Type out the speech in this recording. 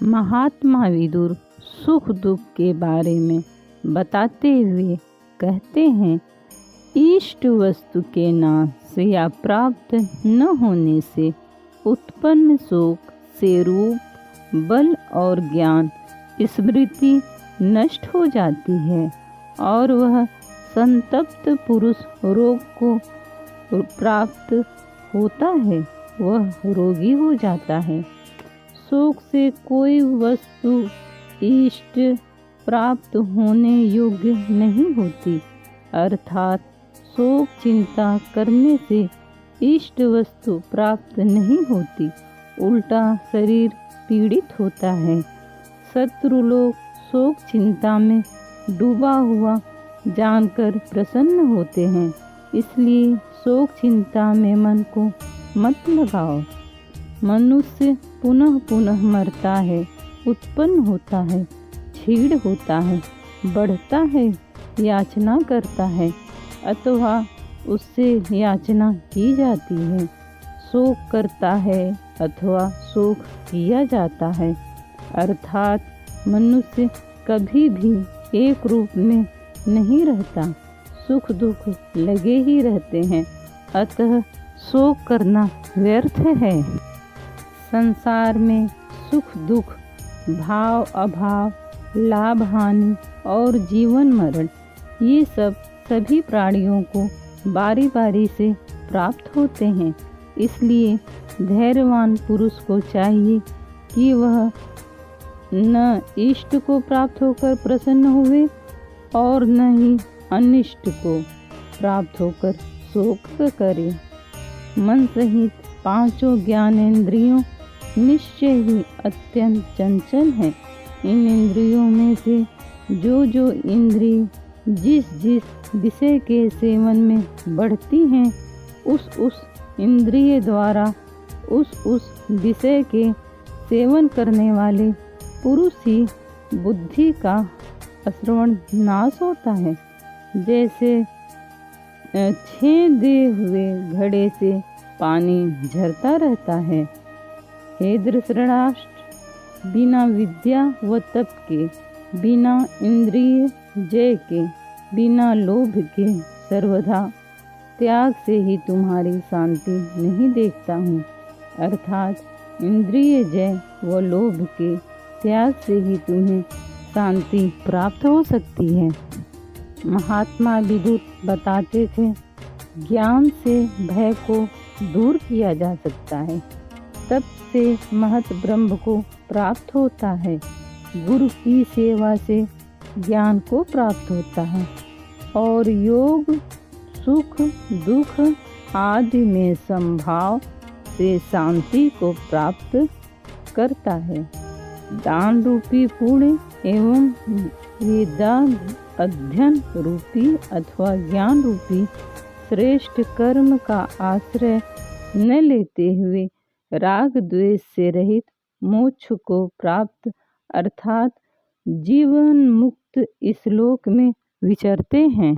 महात्मा विदुर सुख दुख के बारे में बताते हुए कहते हैं, इष्ट वस्तु के नाश या प्राप्त न होने से उत्पन्न शोक से रूप, बल और ज्ञान, स्मृति नष्ट हो जाती है और वह संतप्त पुरुष रोग को प्राप्त होता है, वह रोगी हो जाता है। शोक से कोई वस्तु इष्ट प्राप्त होने योग्य नहीं होती, अर्थात शोक चिंता करने से इष्ट वस्तु प्राप्त नहीं होती, उल्टा शरीर पीड़ित होता है। शत्रु लोग शोक चिंता में डूबा हुआ जानकर प्रसन्न होते हैं, इसलिए शोक चिंता में मन को मत लगाओ। मनुष्य पुनः पुनः मरता है, उत्पन्न होता है, क्षीण होता है, बढ़ता है, याचना करता है अथवा उससे याचना की जाती है, शोक करता है अथवा शोक किया जाता है। अर्थात मनुष्य कभी भी एक रूप में नहीं रहता, सुख दुख लगे ही रहते हैं, अतः शोक करना व्यर्थ है। संसार में सुख दुख, भाव अभाव, लाभ हानि और जीवन मरण, ये सब सभी प्राणियों को बारी बारी से प्राप्त होते हैं। इसलिए धैर्यवान पुरुष को चाहिए कि वह न इष्ट को प्राप्त होकर प्रसन्न हुए और न ही अनिष्ट को प्राप्त होकर शोक करे। मन सहित पांचों ज्ञानेंद्रियों निश्चय ही अत्यंत चंचल है। इन इंद्रियों में से जो जो इंद्रिय जिस जिस विषय के सेवन में बढ़ती हैं, उस इंद्रिय द्वारा उस विषय के सेवन करने वाले पुरुष ही बुद्धि का अश्रवण नाश होता है। जैसे छेदे हुए घड़े से पानी झरता रहता है। हे धृतराष्ट्र, बिना विद्या व तप के, बिना इंद्रिय जय के, बिना लोभ के सर्वदा त्याग से ही तुम्हारी शांति नहीं देखता हूँ। अर्थात इंद्रिय जय व लोभ के त्याग से ही तुम्हें शांति प्राप्त हो सकती है। महात्मा विदुर बताते थे, ज्ञान से भय को दूर किया जा सकता है, तप से महत ब्रह्म को प्राप्त होता है, गुरु की सेवा से ज्ञान को प्राप्त होता है और योग सुख दुख आदि में संभाव से शांति को प्राप्त करता है। दान रूपी पुण्य एवं वेदांत अध्ययन रूपी अथवा ज्ञान रूपी श्रेष्ठ कर्म का आश्रय न लेते हुए राग द्वेष से रहित मोक्ष को प्राप्त अर्थात जीवन मुक्त इस लोक में विचरते हैं।